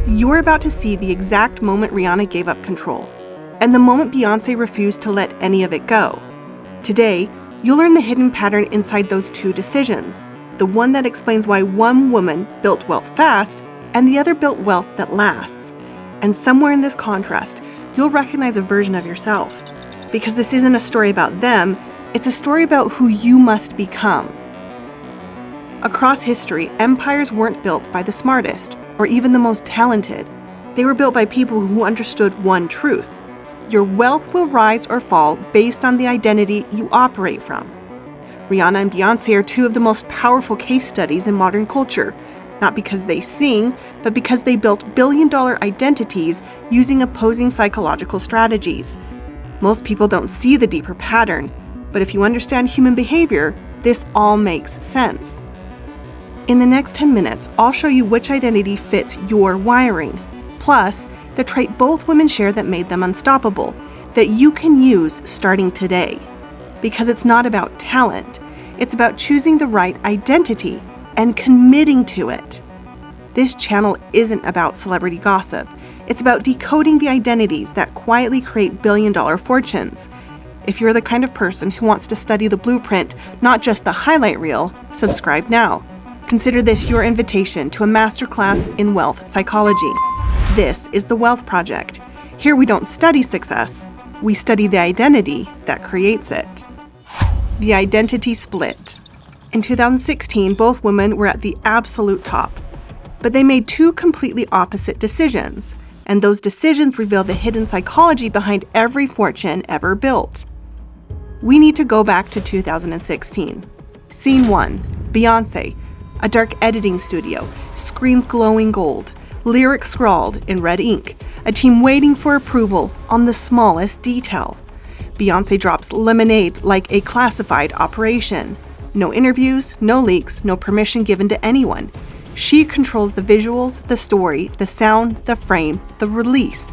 You're about to see the exact moment Rihanna gave up control, and the moment Beyoncé refused to let any of it go. Today, you'll learn the hidden pattern inside those two decisions, the one that explains why one woman built wealth fast and the other built wealth that lasts. And somewhere in this contrast, you'll recognize a version of yourself. Because this isn't a story about them, it's a story about who you must become. Across history, empires weren't built by the smartest or even the most talented. They were built by people who understood one truth. Your wealth will rise or fall based on the identity you operate from. Rihanna and Beyoncé are two of the most powerful case studies in modern culture, not because they sing, but because they built billion-dollar identities using opposing psychological strategies. Most people don't see the deeper pattern, but if you understand human behavior, this all makes sense. In the next 10 minutes, I'll show you which identity fits your wiring, plus the trait both women share that made them unstoppable, that you can use starting today. Because it's not about talent, it's about choosing the right identity and committing to it. This channel isn't about celebrity gossip. It's about decoding the identities that quietly create billion-dollar fortunes. If you're the kind of person who wants to study the blueprint, not just the highlight reel, subscribe now. Consider this your invitation to a masterclass in wealth psychology. This is the Wealth Project. Here we don't study success, we study the identity that creates it. The identity split. In 2016, both women were at the absolute top, but they made two completely opposite decisions, and those decisions reveal the hidden psychology behind every fortune ever built. We need to go back to 2016. Scene 1, Beyoncé, a dark editing studio, screens glowing gold, lyrics scrawled in red ink, a team waiting for approval on the smallest detail. Beyoncé drops Lemonade like a classified operation. No interviews, no leaks, no permission given to anyone. She controls the visuals, the story, the sound, the frame, the release.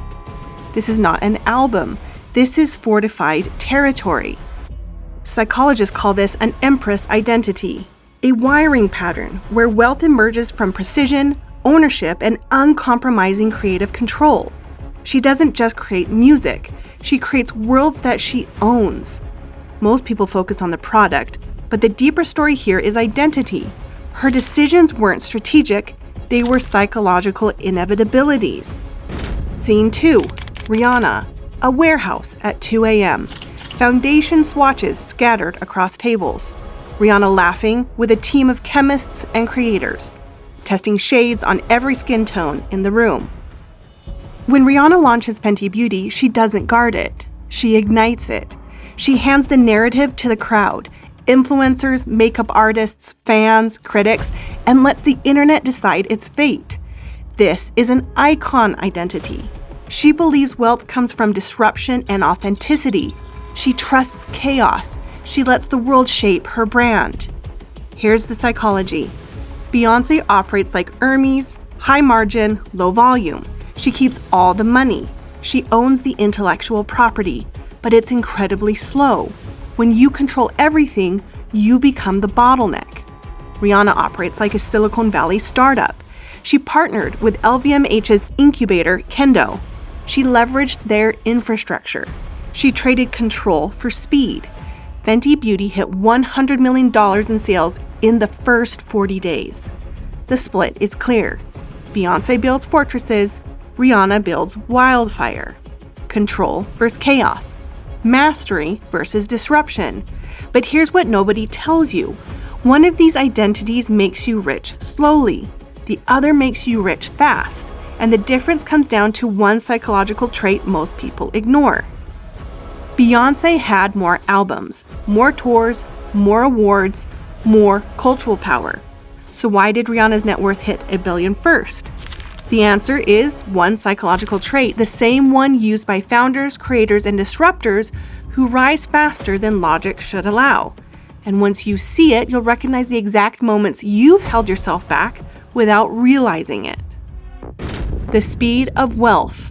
This is not an album. This is fortified territory. Psychologists call this an Empress identity, a wiring pattern where wealth emerges from precision, ownership, and uncompromising creative control. She doesn't just create music, she creates worlds that she owns. Most people focus on the product, but the deeper story here is identity. Her decisions weren't strategic, they were psychological inevitabilities. Scene 2, Rihanna, a warehouse at 2 a.m. Foundation swatches scattered across tables. Rihanna laughing with a team of chemists and creators, testing shades on every skin tone in the room. When Rihanna launches Fenty Beauty, she doesn't guard it. She ignites it. She hands the narrative to the crowd, influencers, makeup artists, fans, critics, and lets the internet decide its fate. This is an icon identity. She believes wealth comes from disruption and authenticity. She trusts chaos. She lets the world shape her brand. Here's the psychology. Beyoncé operates like Hermes, high margin, low volume. She keeps all the money. She owns the intellectual property, but it's incredibly slow. When you control everything, you become the bottleneck. Rihanna operates like a Silicon Valley startup. She partnered with LVMH's incubator, Kendo. She leveraged their infrastructure. She traded control for speed. Fenty Beauty hit $100 million in sales in the first 40 days. The split is clear. Beyoncé builds fortresses, Rihanna builds wildfire. Control versus chaos. Mastery versus disruption. But here's what nobody tells you. One of these identities makes you rich slowly. The other makes you rich fast. And the difference comes down to one psychological trait most people ignore. Beyoncé had more albums, more tours, more awards, more cultural power. So why did Rihanna's net worth hit $1 billion first? The answer is one psychological trait, the same one used by founders, creators, and disruptors who rise faster than logic should allow. And once you see it, you'll recognize the exact moments you've held yourself back without realizing it. The speed of wealth.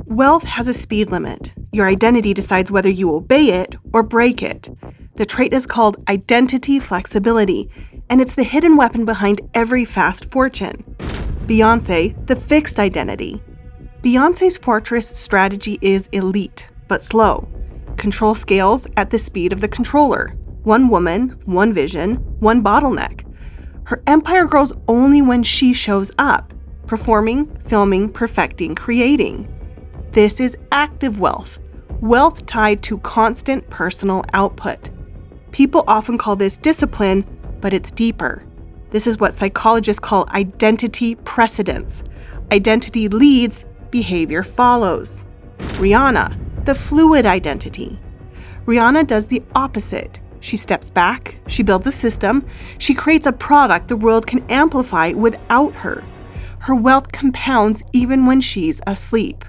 Wealth has a speed limit. Your identity decides whether you obey it or break it. The trait is called identity flexibility, and it's the hidden weapon behind every fast fortune. Beyonce, the fixed identity. Beyonce's fortress strategy is elite, but slow. Control scales at the speed of the controller. One woman, one vision, one bottleneck. Her empire grows only when she shows up, performing, filming, perfecting, creating. This is active wealth, wealth tied to constant personal output. People often call this discipline, but it's deeper. This is what psychologists call identity precedence. Identity leads, behavior follows. Rihanna, the fluid identity. Rihanna does the opposite. She steps back, she builds a system, she creates a product the world can amplify without her. Her wealth compounds even when she's asleep.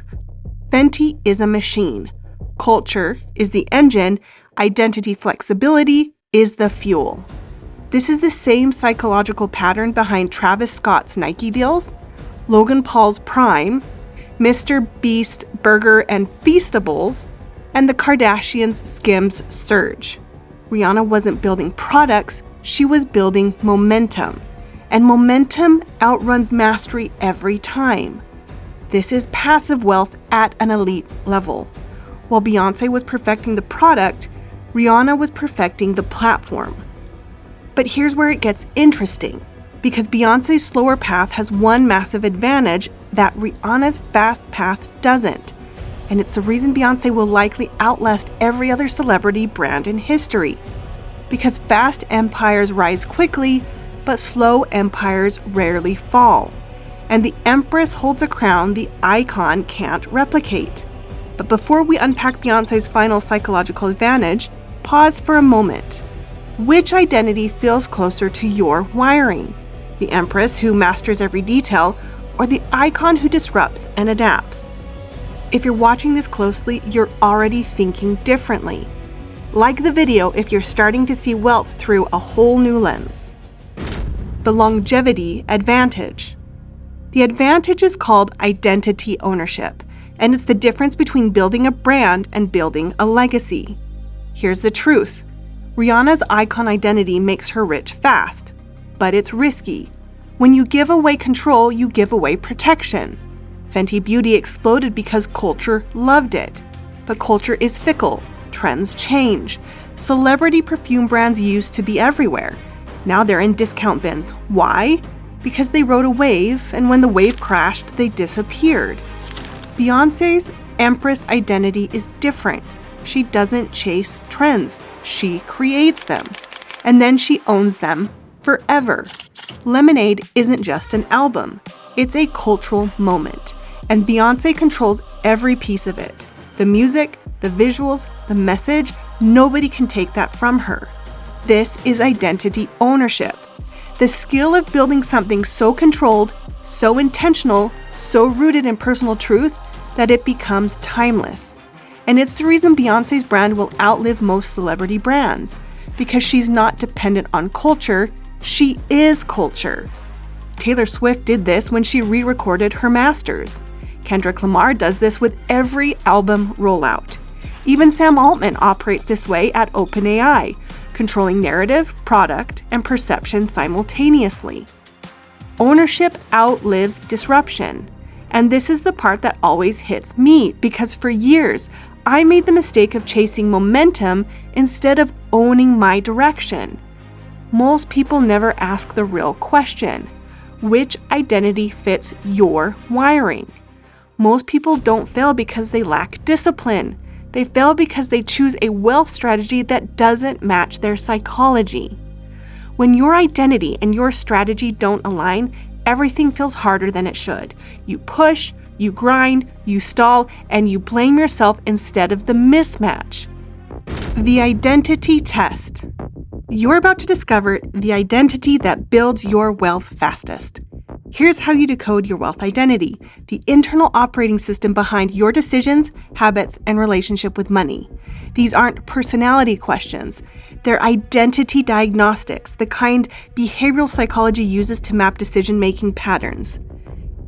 Fenty is a machine. Culture is the engine. Identity flexibility is the fuel. This is the same psychological pattern behind Travis Scott's Nike deals, Logan Paul's Prime, Mr. Beast Burger and Feastables, and the Kardashians' Skims Surge. Rihanna wasn't building products, she was building momentum. And momentum outruns mastery every time. This is passive wealth at an elite level. While Beyonce was perfecting the product, Rihanna was perfecting the platform. But here's where it gets interesting, because Beyonce's slower path has one massive advantage that Rihanna's fast path doesn't. And it's the reason Beyonce will likely outlast every other celebrity brand in history. Because fast empires rise quickly, but slow empires rarely fall. And the Empress holds a crown the icon can't replicate. But before we unpack Beyonce's final psychological advantage, pause for a moment. Which identity feels closer to your wiring? The Empress who masters every detail, or the icon who disrupts and adapts? If you're watching this closely, you're already thinking differently. Like the video if you're starting to see wealth through a whole new lens. The longevity advantage. The advantage is called identity ownership, and it's the difference between building a brand and building a legacy. Here's the truth. Rihanna's icon identity makes her rich fast, but it's risky. When you give away control, you give away protection. Fenty Beauty exploded because culture loved it. But culture is fickle. Trends change. Celebrity perfume brands used to be everywhere. Now they're in discount bins. Why? Because they rode a wave, and when the wave crashed, they disappeared. Beyonce's Empress identity is different. She doesn't chase trends. She creates them. And then she owns them forever. Lemonade isn't just an album. It's a cultural moment. And Beyonce controls every piece of it. The music, the visuals, the message, nobody can take that from her. This is identity ownership. The skill of building something so controlled, so intentional, so rooted in personal truth that it becomes timeless. And it's the reason Beyonce's brand will outlive most celebrity brands, because she's not dependent on culture, she is culture. Taylor Swift did this when she re-recorded her masters. Kendrick Lamar does this with every album rollout. Even Sam Altman operates this way at OpenAI, controlling narrative, product, and perception simultaneously. Ownership outlives disruption. And this is the part that always hits me, because for years, I made the mistake of chasing momentum instead of owning my direction. Most people never ask the real question: which identity fits your wiring? Most people don't fail because they lack discipline. They fail because they choose a wealth strategy that doesn't match their psychology. When your identity and your strategy don't align, everything feels harder than it should. You push, you grind, you stall, and you blame yourself instead of the mismatch. The identity test. You're about to discover the identity that builds your wealth fastest. Here's how you decode your wealth identity, the internal operating system behind your decisions, habits, and relationship with money. These aren't personality questions. They're identity diagnostics, the kind behavioral psychology uses to map decision-making patterns.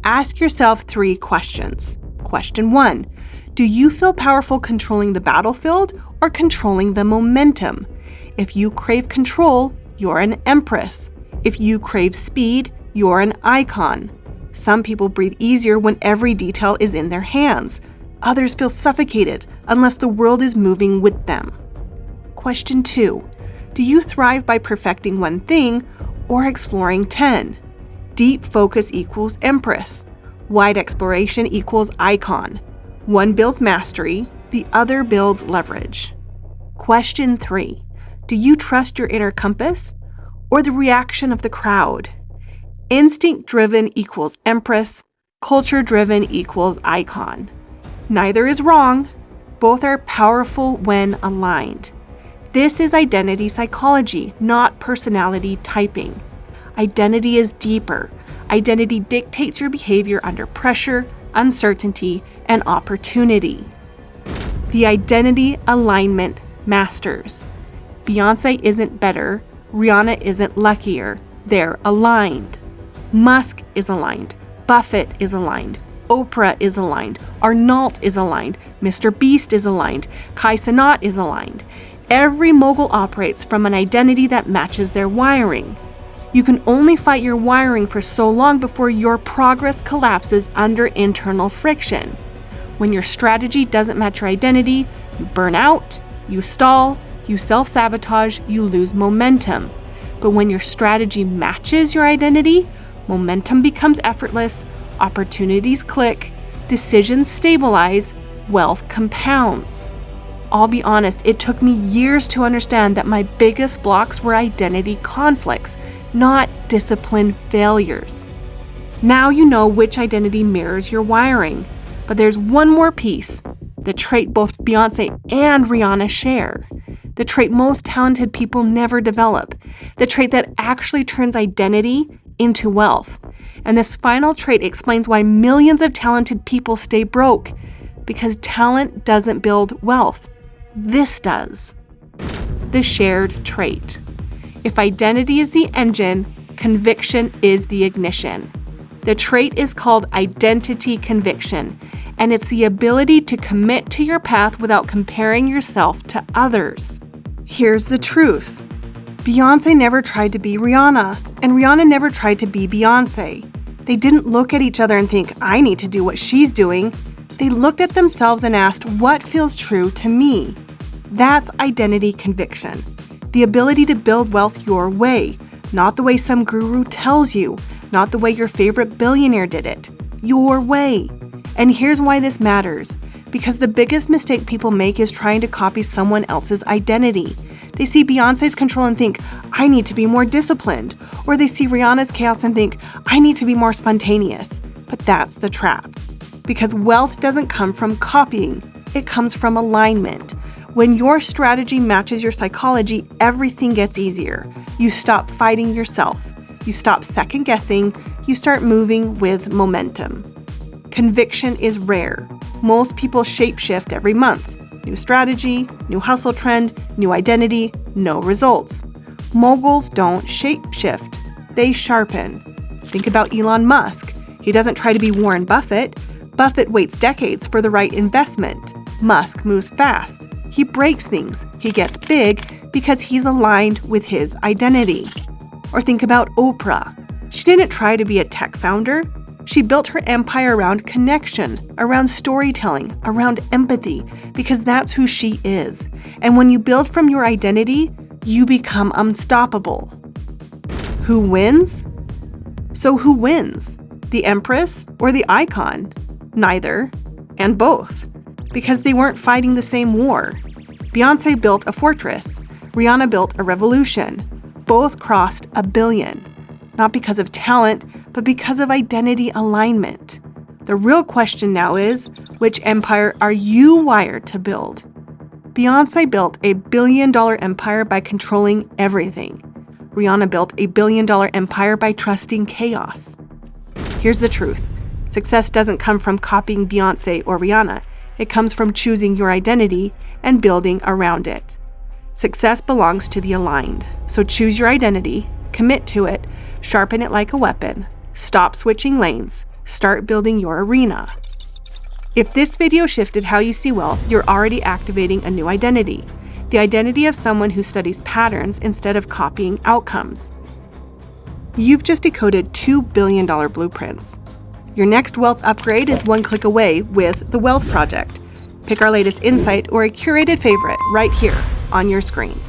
Ask yourself 3 questions. Question 1, do you feel powerful controlling the battlefield or controlling the momentum? If you crave control, you're an empress. If you crave speed, you're an icon. Some people breathe easier when every detail is in their hands. Others feel suffocated unless the world is moving with them. Question 2. Do you thrive by perfecting one thing or exploring 10? Deep focus equals Empress. Wide exploration equals icon. One builds mastery, the other builds leverage. Question 3. Do you trust your inner compass or the reaction of the crowd? Instinct-driven equals Empress. Culture-driven equals icon. Neither is wrong. Both are powerful when aligned. This is identity psychology, not personality typing. Identity is deeper. Identity dictates your behavior under pressure, uncertainty, and opportunity. The identity alignment masters. Beyonce isn't better. Rihanna isn't luckier. They're aligned. Musk is aligned. Buffett is aligned. Oprah is aligned. Arnault is aligned. Mr. Beast is aligned. Kai Cenat is aligned. Every mogul operates from an identity that matches their wiring. You can only fight your wiring for so long before your progress collapses under internal friction. When your strategy doesn't match your identity, you burn out, you stall, you self-sabotage, you lose momentum. But when your strategy matches your identity, momentum becomes effortless, opportunities click, decisions stabilize, wealth compounds. I'll be honest, it took me years to understand that my biggest blocks were identity conflicts, not discipline failures. Now you know which identity mirrors your wiring. But there's one more piece, the trait both Beyonce and Rihanna share. The trait most talented people never develop. The trait that actually turns identity into wealth. And this final trait explains why millions of talented people stay broke. Because talent doesn't build wealth. This does. The shared trait. If identity is the engine, conviction is the ignition. The trait is called identity conviction, and it's the ability to commit to your path without comparing yourself to others. Here's the truth. Beyonce never tried to be Rihanna, and Rihanna never tried to be Beyonce. They didn't look at each other and think, I need to do what she's doing. They looked at themselves and asked, what feels true to me? That's identity conviction. The ability to build wealth your way, not the way some guru tells you, not the way your favorite billionaire did it, your way. And here's why this matters. Because the biggest mistake people make is trying to copy someone else's identity. They see Beyonce's control and think, I need to be more disciplined. Or they see Rihanna's chaos and think, I need to be more spontaneous. But that's the trap. Because wealth doesn't come from copying, it comes from alignment. When your strategy matches your psychology, everything gets easier. You stop fighting yourself. You stop second guessing. You start moving with momentum. Conviction is rare. Most people shapeshift every month. New strategy, new hustle trend, new identity, no results. Moguls don't shapeshift. They sharpen. Think about Elon Musk. He doesn't try to be Warren Buffett. Buffett waits decades for the right investment. Musk moves fast. He breaks things. He gets big because he's aligned with his identity. Or think about Oprah. She didn't try to be a tech founder. She built her empire around connection, around storytelling, around empathy, because that's who she is. And when you build from your identity, you become unstoppable. Who wins? So who wins? The Empress or the icon? Neither, and both. Because they weren't fighting the same war. Beyonce built a fortress. Rihanna built a revolution. Both crossed 1 billion. Not because of talent, but because of identity alignment. The real question now is, which empire are you wired to build? Beyonce built a $1 billion empire by controlling everything. Rihanna built a $1 billion empire by trusting chaos. Here's the truth. Success doesn't come from copying Beyonce or Rihanna. It comes from choosing your identity and building around it. Success belongs to the aligned. So choose your identity, commit to it, sharpen it like a weapon, stop switching lanes, start building your arena. If this video shifted how you see wealth, you're already activating a new identity. The identity of someone who studies patterns instead of copying outcomes. You've just decoded $2 billion blueprints. Your next wealth upgrade is one click away with The Wealth Project. Pick our latest insight or a curated favorite right here on your screen.